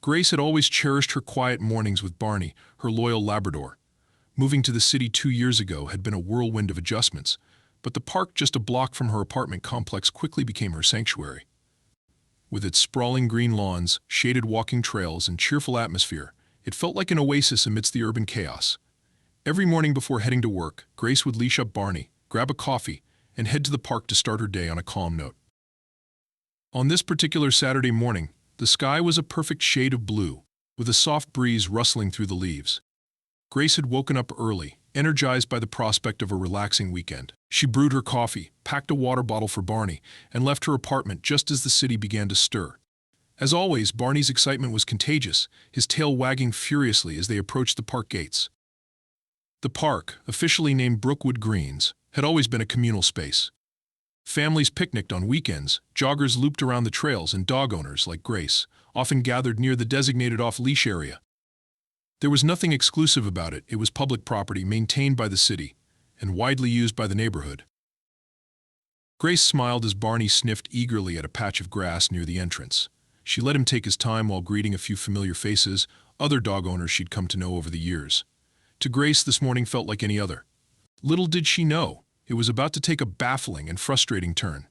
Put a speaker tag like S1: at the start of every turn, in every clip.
S1: Grace had always cherished her quiet mornings with Barney, her loyal Labrador. Moving to the city 2 years ago had been a whirlwind of adjustments, but the park just a block from her apartment complex quickly became her sanctuary. With its sprawling green lawns, shaded walking trails, and cheerful atmosphere, it felt like an oasis amidst the urban chaos. Every morning before heading to work, Grace would leash up Barney, grab a coffee, and head to the park to start her day on a calm note. On this particular Saturday morning, the sky was a perfect shade of blue, with a soft breeze rustling through the leaves. Grace had woken up early, energized by the prospect of a relaxing weekend. She brewed her coffee, packed a water bottle for Barney, and left her apartment just as the city began to stir. As always, Barney's excitement was contagious, his tail wagging furiously as they approached the park gates. The park, officially named Brookwood Greens, had always been a communal space. Families picnicked on weekends, joggers looped around the trails, and dog owners, like Grace, often gathered near the designated off-leash area. There was nothing exclusive about it. It was public property maintained by the city and widely used by the neighborhood. Grace smiled as Barney sniffed eagerly at a patch of grass near the entrance. She let him take his time while greeting a few familiar faces, other dog owners she'd come to know over the years. To Grace, this morning felt like any other. Little did she know, it was about to take a baffling and frustrating turn.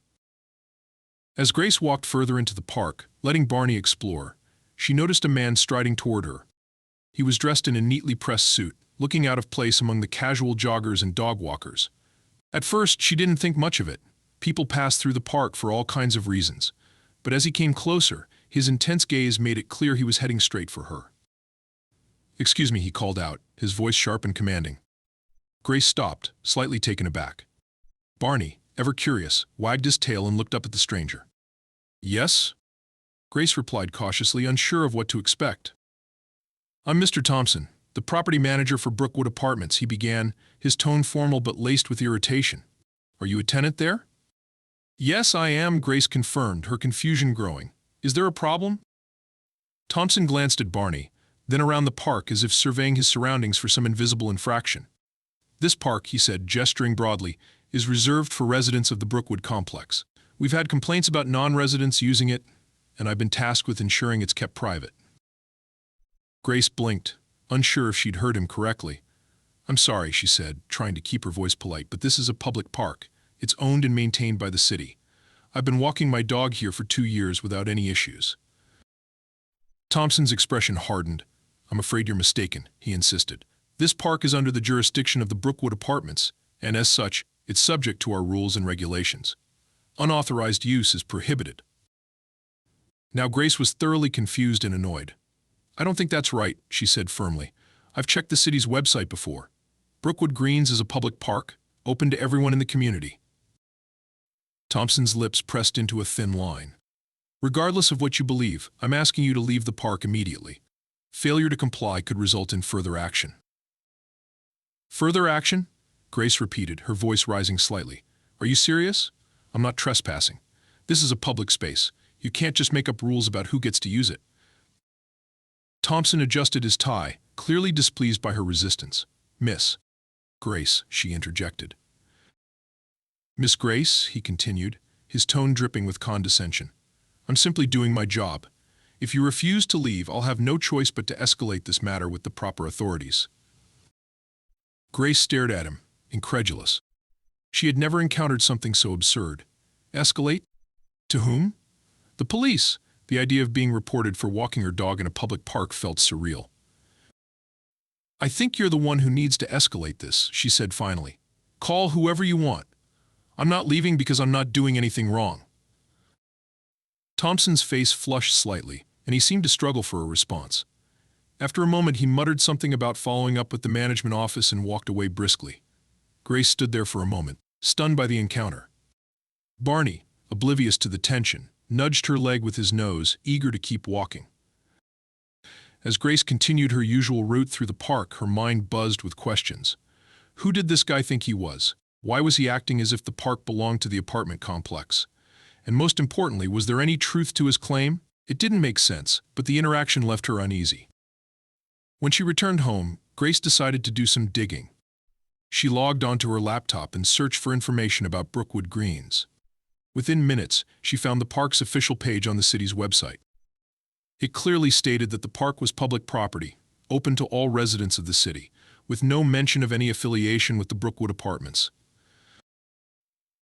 S1: As Grace walked further into the park, letting Barney explore, she noticed a man striding toward her. He was dressed in a neatly pressed suit, looking out of place among the casual joggers and dog walkers. At first, she didn't think much of it. People passed through the park for all kinds of reasons. But as he came closer, his intense gaze made it clear he was heading straight for her. "Excuse me," he called out, his voice sharp and commanding. Grace stopped, slightly taken aback. Barney, ever curious, wagged his tail and looked up at the stranger. "Yes?" Grace replied cautiously, unsure of what to expect. "I'm Mr. Thompson, the property manager for Brookwood Apartments," he began, his tone formal but laced with irritation. "Are you a tenant there?" "Yes, I am," Grace confirmed, her confusion growing. "Is there a problem?" Thompson glanced at Barney, then around the park as if surveying his surroundings for some invisible infraction. "This park," he said, gesturing broadly, "is reserved for residents of the Brookwood complex. We've had complaints about non-residents using it, and I've been tasked with ensuring it's kept private." Grace blinked, unsure if she'd heard him correctly. "I'm sorry," she said, trying to keep her voice polite, "but this is a public park. It's owned and maintained by the city. I've been walking my dog here for 2 years without any issues." Thompson's expression hardened. "I'm afraid you're mistaken," he insisted. "This park is under the jurisdiction of the Brookwood Apartments, and as such, it's subject to our rules and regulations. Unauthorized use is prohibited." Now Grace was thoroughly confused and annoyed. "I don't think that's right," she said firmly. "I've checked the city's website before. Brookwood Greens is a public park, open to everyone in the community." Thompson's lips pressed into a thin line. "Regardless of what you believe, I'm asking you to leave the park immediately. Failure to comply could result in further action." "Further action?" Grace repeated, her voice rising slightly. "Are you serious? I'm not trespassing. This is a public space. You can't just make up rules about who gets to use it." Thompson adjusted his tie, clearly displeased by her resistance. "Miss Grace," she interjected. "Miss Grace," he continued, his tone dripping with condescension, "I'm simply doing my job. If you refuse to leave, I'll have no choice but to escalate this matter with the proper authorities." Grace stared at him, incredulous. She had never encountered something so absurd. Escalate? To whom? The police. The idea of being reported for walking her dog in a public park felt surreal. "I think you're the one who needs to escalate this," she said finally. "Call whoever you want. I'm not leaving because I'm not doing anything wrong." Thompson's face flushed slightly, and he seemed to struggle for a response. After a moment, he muttered something about following up with the management office and walked away briskly. Grace stood there for a moment, stunned by the encounter. Barney, oblivious to the tension, nudged her leg with his nose, eager to keep walking. As Grace continued her usual route through the park, her mind buzzed with questions. Who did this guy think he was? Why was he acting as if the park belonged to the apartment complex? And most importantly, was there any truth to his claim? It didn't make sense, but the interaction left her uneasy. When she returned home, Grace decided to do some digging. She logged onto her laptop and searched for information about Brookwood Greens. Within minutes, she found the park's official page on the city's website. It clearly stated that the park was public property, open to all residents of the city, with no mention of any affiliation with the Brookwood Apartments.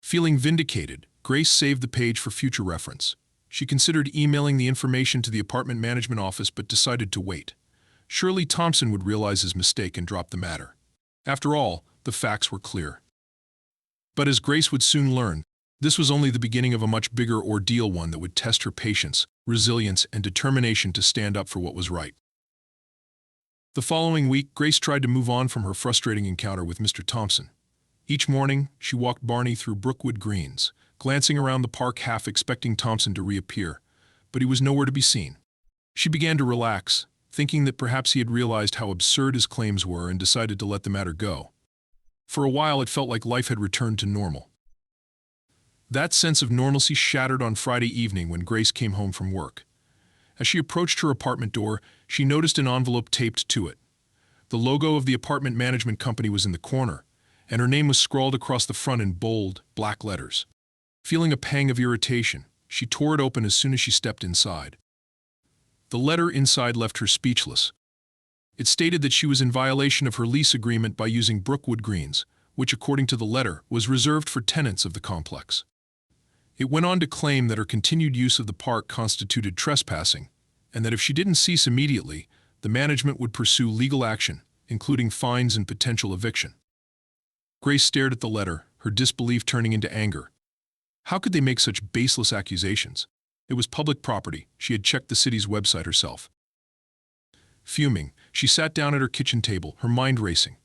S1: Feeling vindicated, Grace saved the page for future reference. She considered emailing the information to the apartment management office but decided to wait. Surely Thompson would realize his mistake and drop the matter. After all, the facts were clear. But as Grace would soon learn, this was only the beginning of a much bigger ordeal, one that would test her patience, resilience, and determination to stand up for what was right. The following week, Grace tried to move on from her frustrating encounter with Mr. Thompson. Each morning, she walked Barney through Brookwood Greens, glancing around the park half expecting Thompson to reappear, but he was nowhere to be seen. She began to relax, thinking that perhaps he had realized how absurd his claims were and decided to let the matter go. For a while, it felt like life had returned to normal. That sense of normalcy shattered on Friday evening when Grace came home from work. As she approached her apartment door, she noticed an envelope taped to it. The logo of the apartment management company was in the corner, and her name was scrawled across the front in bold, black letters. Feeling a pang of irritation, she tore it open as soon as she stepped inside. The letter inside left her speechless. It stated that she was in violation of her lease agreement by using Brookwood Greens, which, according to the letter, was reserved for tenants of the complex. It went on to claim that her continued use of the park constituted trespassing, and that if she didn't cease immediately, the management would pursue legal action, including fines and potential eviction. Grace stared at the letter, her disbelief turning into anger. How could they make such baseless accusations? It was public property. She had checked the city's website herself. Fuming, she sat down at her kitchen table, her mind racing.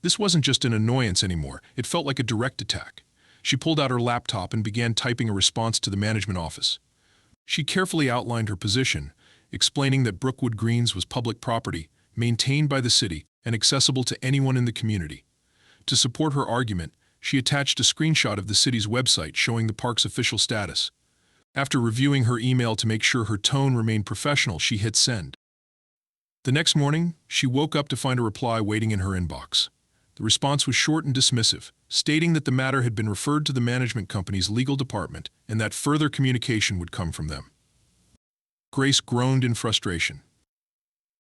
S1: This wasn't just an annoyance anymore. It felt like a direct attack. She pulled out her laptop and began typing a response to the management office. She carefully outlined her position, explaining that Brookwood Greens was public property, maintained by the city, and accessible to anyone in the community. To support her argument, she attached a screenshot of the city's website showing the park's official status. After reviewing her email to make sure her tone remained professional, she hit send. The next morning, she woke up to find a reply waiting in her inbox. The response was short and dismissive, stating that the matter had been referred to the management company's legal department and that further communication would come from them. Grace groaned in frustration.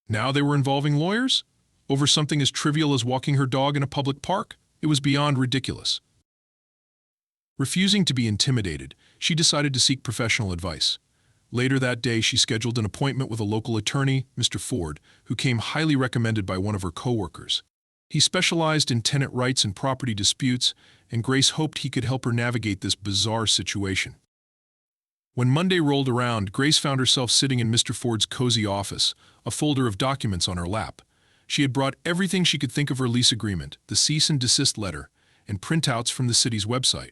S1: Now they were involving lawyers? Over something as trivial as walking her dog in a public park? It was beyond ridiculous. Refusing to be intimidated, she decided to seek professional advice. Later that day, she scheduled an appointment with a local attorney, Mr. Ford, who came highly recommended by one of her co-workers. He specialized in tenant rights and property disputes, and Grace hoped he could help her navigate this bizarre situation. When Monday rolled around, Grace found herself sitting in Mr. Ford's cozy office, a folder of documents on her lap. She had brought everything she could think of: her lease agreement, the cease and desist letter, and printouts from the city's website.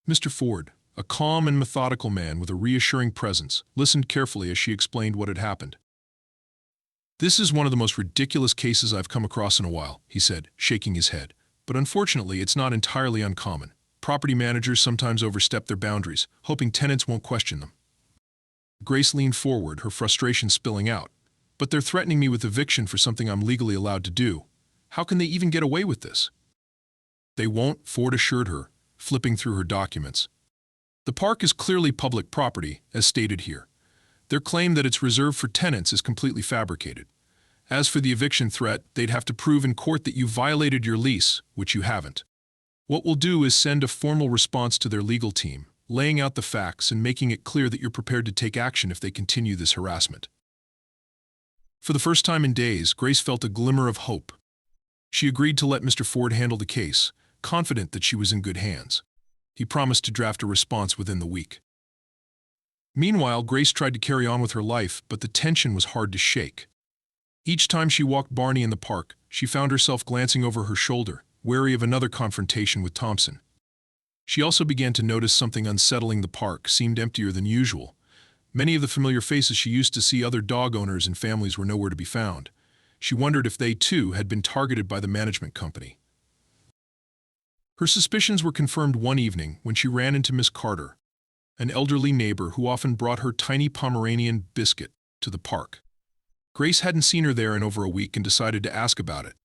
S1: Mr. Ford, a calm and methodical man with a reassuring presence, listened carefully as she explained what had happened. "This is one of the most ridiculous cases I've come across in a while," he said, shaking his head. "But unfortunately, it's not entirely uncommon. Property managers sometimes overstep their boundaries, hoping tenants won't question them." Grace leaned forward, her frustration spilling out. "But they're threatening me with eviction for something I'm legally allowed to do. How can they even get away with this?" "They won't," Ford assured her, flipping through her documents. "The park is clearly public property, as stated here. Their claim that it's reserved for tenants is completely fabricated. As for the eviction threat, they'd have to prove in court that you violated your lease, which you haven't. What we'll do is send a formal response to their legal team, laying out the facts and making it clear that you're prepared to take action if they continue this harassment." For the first time in days, Grace felt a glimmer of hope. She agreed to let Mr. Ford handle the case, confident that she was in good hands. He promised to draft a response within the week. Meanwhile, Grace tried to carry on with her life, but the tension was hard to shake. Each time she walked Barney in the park, she found herself glancing over her shoulder, wary of another confrontation with Thompson. She also began to notice something unsettling. The park seemed emptier than usual. Many of the familiar faces she used to see, other dog owners and families, were nowhere to be found. She wondered if they, too, had been targeted by the management company. Her suspicions were confirmed one evening when she ran into Miss Carter, an elderly neighbor who often brought her tiny Pomeranian Biscuit to the park. Grace hadn't seen her there in over a week and decided to ask about it.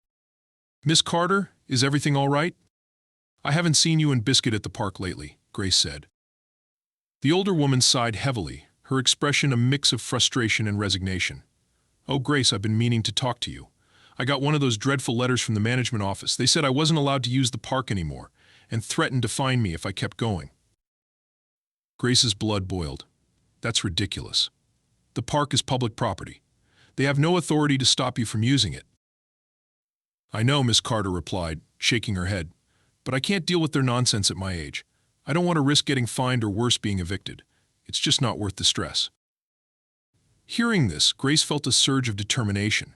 S1: "Miss Carter, is everything all right?" "I haven't seen you and Biscuit at the park lately," Grace said. The older woman sighed heavily, her expression a mix of frustration and resignation. "Oh, Grace, I've been meaning to talk to you. I got one of those dreadful letters from the management office. They said I wasn't allowed to use the park anymore and threatened to fine me if I kept going." Grace's blood boiled. "That's ridiculous. The park is public property. They have no authority to stop you from using it." "I know," Miss Carter replied, shaking her head, "but I can't deal with their nonsense at my age. I don't want to risk getting fined or worse, being evicted. It's just not worth the stress." Hearing this, Grace felt a surge of determination.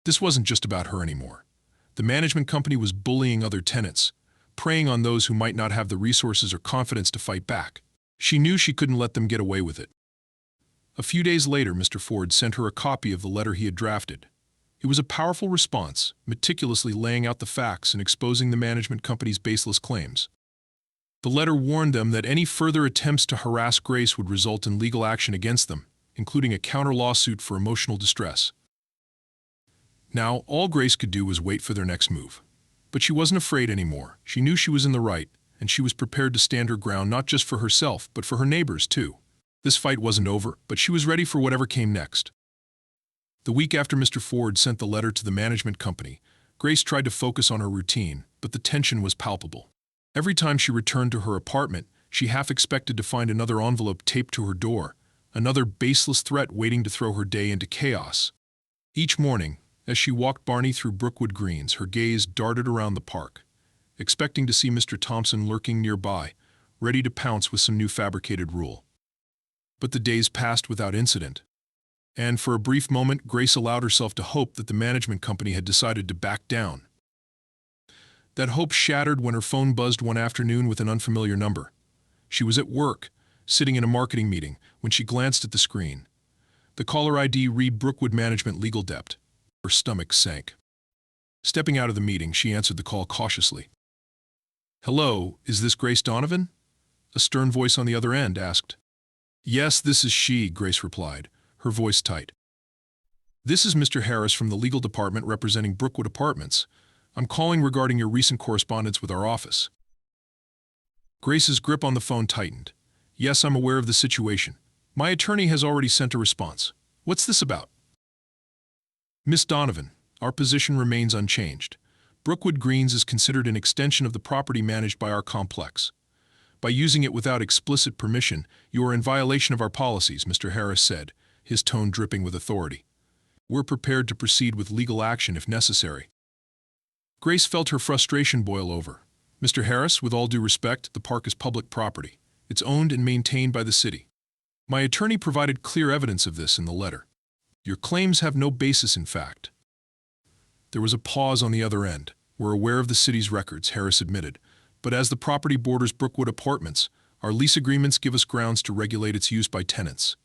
S1: This wasn't just about her anymore. The management company was bullying other tenants, preying on those who might not have the resources or confidence to fight back. She knew she couldn't let them get away with it. A few days later, Mr. Ford sent her a copy of the letter he had drafted. It was a powerful response, meticulously laying out the facts and exposing the management company's baseless claims. The letter warned them that any further attempts to harass Grace would result in legal action against them, including a counter-lawsuit for emotional distress. Now, all Grace could do was wait for their next move. But she wasn't afraid anymore. She knew she was in the right, and she was prepared to stand her ground not just for herself, but for her neighbors, too. This fight wasn't over, but she was ready for whatever came next. The week after Mr. Ford sent the letter to the management company, Grace tried to focus on her routine, but the tension was palpable. Every time she returned to her apartment, she half expected to find another envelope taped to her door, another baseless threat waiting to throw her day into chaos. Each morning, as she walked Barney through Brookwood Greens, her gaze darted around the park, expecting to see Mr. Thompson lurking nearby, ready to pounce with some new fabricated rule. But the days passed without incident, and for a brief moment Grace allowed herself to hope that the management company had decided to back down. That hope shattered when her phone buzzed one afternoon with an unfamiliar number. She was at work, sitting in a marketing meeting, when she glanced at the screen. The caller ID read Brookwood Management Legal Dept. Her stomach sank. Stepping out of the meeting, she answered the call cautiously. "Hello, is this Grace Donovan?" A stern voice on the other end asked. "Yes, this is she," Grace replied, her voice tight. "This is Mr. Harris from the legal department representing Brookwood Apartments. I'm calling regarding your recent correspondence with our office." Grace's grip on the phone tightened. "Yes, I'm aware of the situation. My attorney has already sent a response. What's this about?" "Miss Donovan, our position remains unchanged. Brookwood Greens is considered an extension of the property managed by our complex. By using it without explicit permission, you are in violation of our policies," Mr. Harris said, his tone dripping with authority. "We're prepared to proceed with legal action if necessary." Grace felt her frustration boil over. "Mr. Harris, with all due respect, the park is public property. It's owned and maintained by the city. My attorney provided clear evidence of this in the letter. Your claims have no basis in fact." There was a pause on the other end. "We're aware of the city's records," Harris admitted, "but as the property borders Brookwood Apartments, our lease agreements give us grounds to regulate its use by tenants.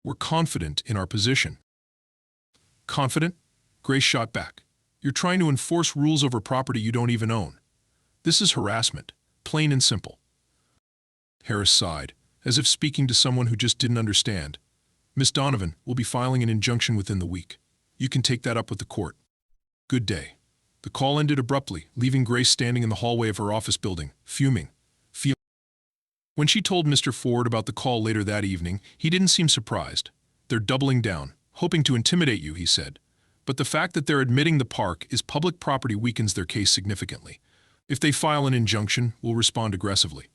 S1: We're confident in our position." "Confident?" Grace shot back. "You're trying to enforce rules over property you don't even own. This is harassment, plain and simple." Harris sighed, as if speaking to someone who just didn't understand. "Miss Donovan will be filing an injunction within the week. You can take that up with the court. Good day." The call ended abruptly, leaving Grace standing in the hallway of her office building, fuming. When she told Mr. Ford about the call later that evening, he didn't seem surprised. "They're doubling down, hoping to intimidate you," he said. "But the fact that they're admitting the park is public property weakens their case significantly. If they file an injunction, we'll respond aggressively.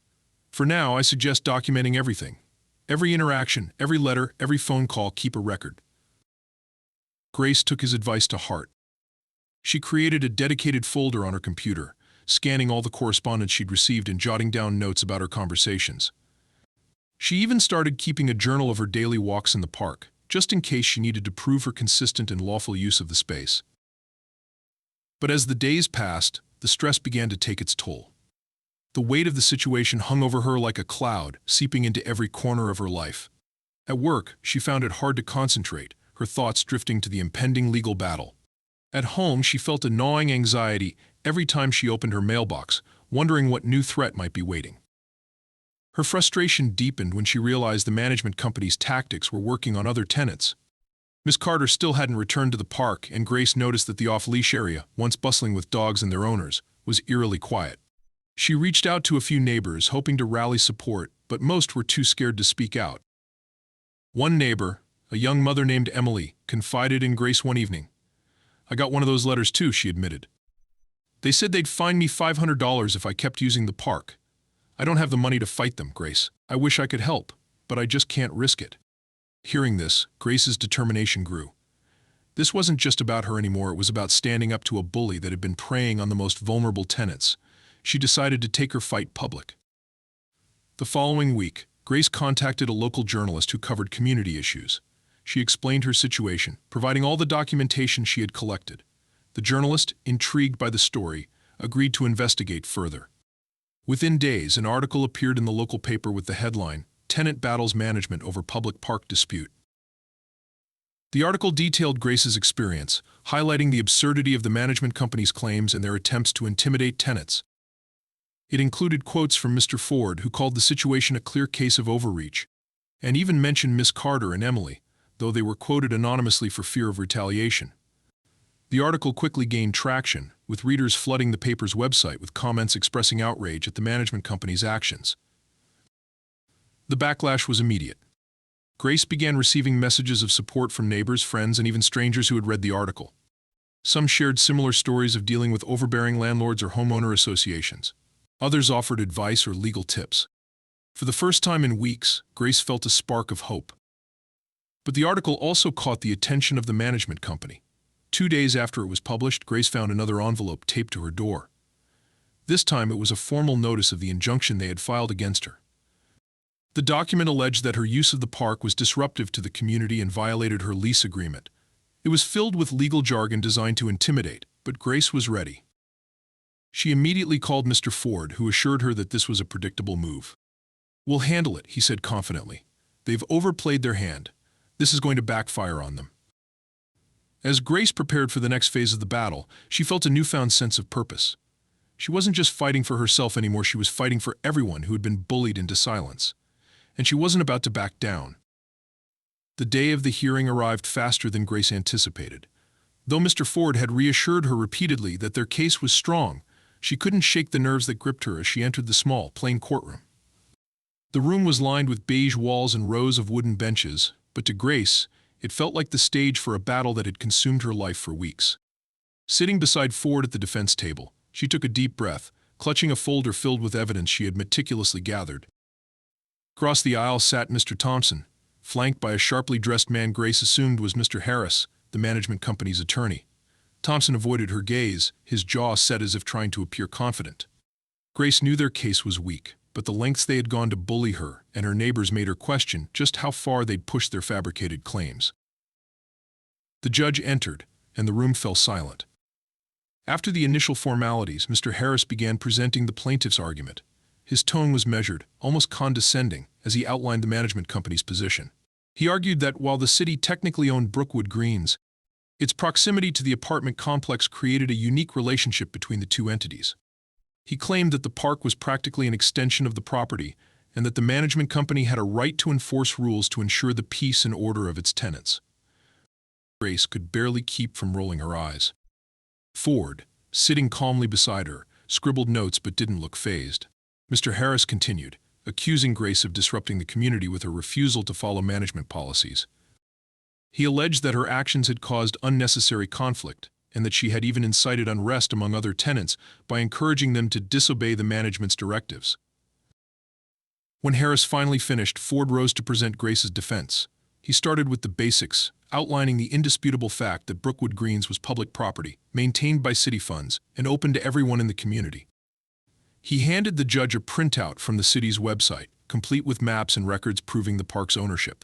S1: For now, I suggest documenting everything. Every interaction, every letter, every phone call, keep a record." Grace took his advice to heart. She created a dedicated folder on her computer, scanning all the correspondence she'd received and jotting down notes about her conversations. She even started keeping a journal of her daily walks in the park, just in case she needed to prove her consistent and lawful use of the space. But as the days passed, the stress began to take its toll. The weight of the situation hung over her like a cloud, seeping into every corner of her life. At work, she found it hard to concentrate, her thoughts drifting to the impending legal battle. At home, she felt a gnawing anxiety every time she opened her mailbox, wondering what new threat might be waiting. Her frustration deepened when she realized the management company's tactics were working on other tenants. Miss Carter still hadn't returned to the park, and Grace noticed that the off-leash area, once bustling with dogs and their owners, was eerily quiet. She reached out to a few neighbors, hoping to rally support, but most were too scared to speak out. One neighbor, a young mother named Emily, confided in Grace one evening. "I got one of those letters too," she admitted. "They said they'd fine me $500 if I kept using the park. I don't have the money to fight them, Grace. I wish I could help, but I just can't risk it." Hearing this, Grace's determination grew. This wasn't just about her anymore, it was about standing up to a bully that had been preying on the most vulnerable tenants. She decided to take her fight public. The following week, Grace contacted a local journalist who covered community issues. She explained her situation, providing all the documentation she had collected. The journalist, intrigued by the story, agreed to investigate further. Within days, an article appeared in the local paper with the headline, "Tenant Battles Management Over Public Park Dispute." The article detailed Grace's experience, highlighting the absurdity of the management company's claims and their attempts to intimidate tenants. It included quotes from Mr. Ford, who called the situation a clear case of overreach, and even mentioned Miss Carter and Emily, though they were quoted anonymously for fear of retaliation. The article quickly gained traction, with readers flooding the paper's website with comments expressing outrage at the management company's actions. The backlash was immediate. Grace began receiving messages of support from neighbors, friends, and even strangers who had read the article. Some shared similar stories of dealing with overbearing landlords or homeowner associations. Others offered advice or legal tips. For the first time in weeks, Grace felt a spark of hope. But the article also caught the attention of the management company. 2 days after it was published, Grace found another envelope taped to her door. This time it was a formal notice of the injunction they had filed against her. The document alleged that her use of the park was disruptive to the community and violated her lease agreement. It was filled with legal jargon designed to intimidate, but Grace was ready. She immediately called Mr. Ford, who assured her that this was a predictable move. "We'll handle it," he said confidently. "They've overplayed their hand. This is going to backfire on them." As Grace prepared for the next phase of the battle, she felt a newfound sense of purpose. She wasn't just fighting for herself anymore, she was fighting for everyone who had been bullied into silence. And she wasn't about to back down. The day of the hearing arrived faster than Grace anticipated. Though Mr. Ford had reassured her repeatedly that their case was strong, she couldn't shake the nerves that gripped her as she entered the small, plain courtroom. The room was lined with beige walls and rows of wooden benches, but to Grace, it felt like the stage for a battle that had consumed her life for weeks. Sitting beside Ford at the defense table, she took a deep breath, clutching a folder filled with evidence she had meticulously gathered. Across the aisle sat Mr. Thompson, flanked by a sharply dressed man Grace assumed was Mr. Harris, the management company's attorney. Thompson avoided her gaze, his jaw set as if trying to appear confident. Grace knew their case was weak, but the lengths they had gone to bully her and her neighbors made her question just how far they'd pushed their fabricated claims. The judge entered, and the room fell silent. After the initial formalities, Mr. Harris began presenting the plaintiff's argument. His tone was measured, almost condescending, as he outlined the management company's position. He argued that while the city technically owned Brookwood Greens, its proximity to the apartment complex created a unique relationship between the two entities. He claimed that the park was practically an extension of the property and that the management company had a right to enforce rules to ensure the peace and order of its tenants. Grace could barely keep from rolling her eyes. Ford, sitting calmly beside her, scribbled notes but didn't look fazed. Mr. Harris continued, accusing Grace of disrupting the community with her refusal to follow management policies. He alleged that her actions had caused unnecessary conflict and that she had even incited unrest among other tenants by encouraging them to disobey the management's directives. When Harris finally finished, Ford rose to present Grace's defense. He started with the basics, outlining the indisputable fact that Brookwood Greens was public property, maintained by city funds, and open to everyone in the community. He handed the judge a printout from the city's website, complete with maps and records proving the park's ownership.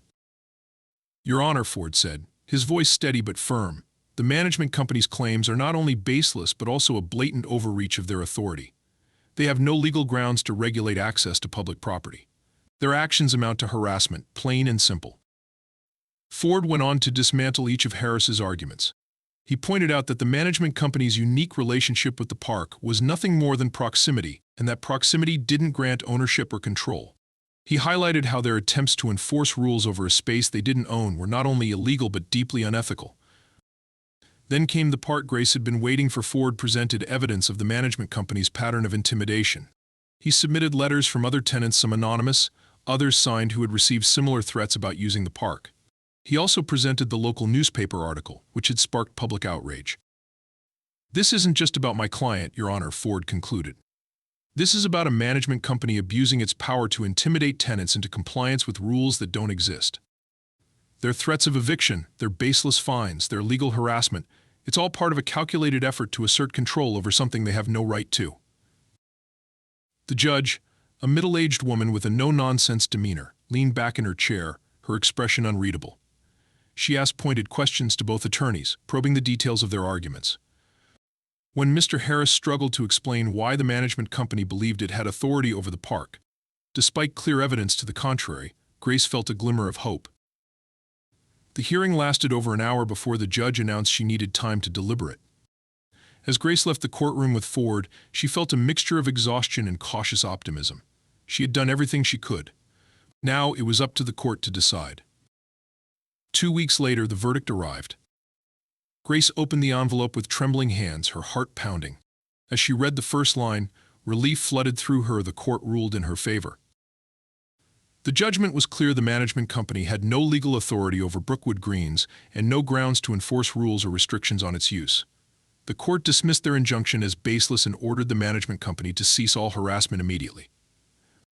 S1: "Your Honor," Ford said, his voice steady but firm, "the management company's claims are not only baseless but also a blatant overreach of their authority. They have no legal grounds to regulate access to public property. Their actions amount to harassment, plain and simple." Ford went on to dismantle each of Harris's arguments. He pointed out that the management company's unique relationship with the park was nothing more than proximity, and that proximity didn't grant ownership or control. He highlighted how their attempts to enforce rules over a space they didn't own were not only illegal but deeply unethical. Then came the part Grace had been waiting for. Ford presented evidence of the management company's pattern of intimidation. He submitted letters from other tenants, some anonymous, Others signed who had received similar threats about using the park. He also presented the local newspaper article, which had sparked public outrage. "This isn't just about my client, Your Honor," Ford concluded. "This is about a management company abusing its power to intimidate tenants into compliance with rules that don't exist. Their threats of eviction, their baseless fines, their legal harassment, it's all part of a calculated effort to assert control over something they have no right to." The judge, a middle-aged woman with a no-nonsense demeanor, leaned back in her chair, her expression unreadable. She asked pointed questions to both attorneys, probing the details of their arguments. When Mr. Harris struggled to explain why the management company believed it had authority over the park, despite clear evidence to the contrary, Grace felt a glimmer of hope. The hearing lasted over an hour before the judge announced she needed time to deliberate. As Grace left the courtroom with Ford, she felt a mixture of exhaustion and cautious optimism. She had done everything she could. Now it was up to the court to decide. 2 weeks later, the verdict arrived. Grace opened the envelope with trembling hands, her heart pounding. As she read the first line, relief flooded through her. The court ruled in her favor. The judgment was clear: the management company had no legal authority over Brookwood Greens and no grounds to enforce rules or restrictions on its use. The court dismissed their injunction as baseless and ordered the management company to cease all harassment immediately.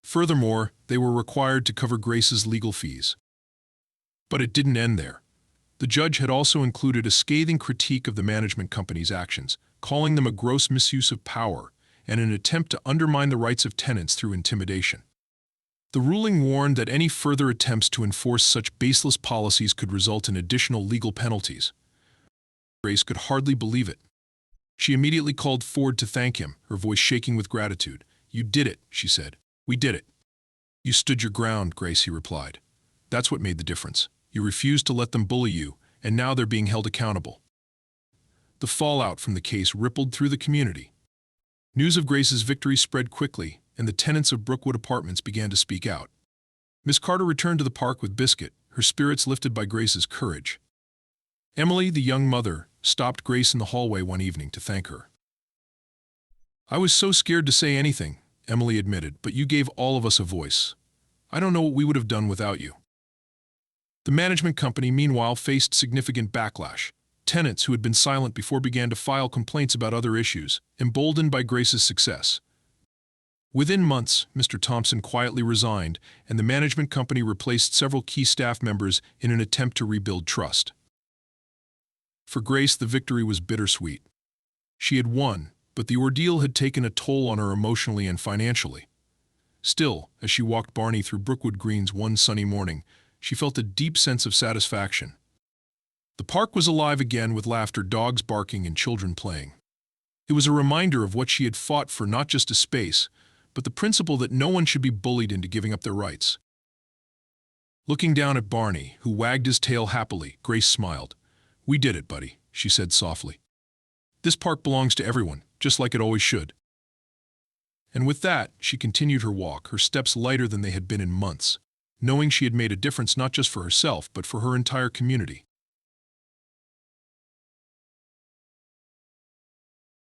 S1: Furthermore, they were required to cover Grace's legal fees. But it didn't end there. The judge had also included a scathing critique of the management company's actions, calling them a gross misuse of power and an attempt to undermine the rights of tenants through intimidation. The ruling warned that any further attempts to enforce such baseless policies could result in additional legal penalties. Grace could hardly believe it. She immediately called Ford to thank him, her voice shaking with gratitude. "You did it," she said. "We did it." "You stood your ground, Grace," he replied. "That's what made the difference. You refused to let them bully you, and now they're being held accountable." The fallout from the case rippled through the community. News of Grace's victory spread quickly, and the tenants of Brookwood Apartments began to speak out. Miss Carter returned to the park with Biscuit, her spirits lifted by Grace's courage. Emily, the young mother, stopped Grace in the hallway one evening to thank her. "I was so scared to say anything," Emily admitted, "but you gave all of us a voice. I don't know what we would have done without you." The management company, meanwhile, faced significant backlash. Tenants who had been silent before began to file complaints about other issues, emboldened by Grace's success. Within months, Mr. Thompson quietly resigned, and the management company replaced several key staff members in an attempt to rebuild trust. For Grace, the victory was bittersweet. She had won, but the ordeal had taken a toll on her emotionally and financially. Still, as she walked Barney through Brookwood Greens one sunny morning, she felt a deep sense of satisfaction. The park was alive again with laughter, dogs barking, and children playing. It was a reminder of what she had fought for, not just a space, but the principle that no one should be bullied into giving up their rights. Looking down at Barney, who wagged his tail happily, Grace smiled. "We did it, buddy," she said softly. "This park belongs to everyone, just like it always should." And with that, she continued her walk, her steps lighter than they had been in months, knowing she had made a difference not just for herself but for her entire community.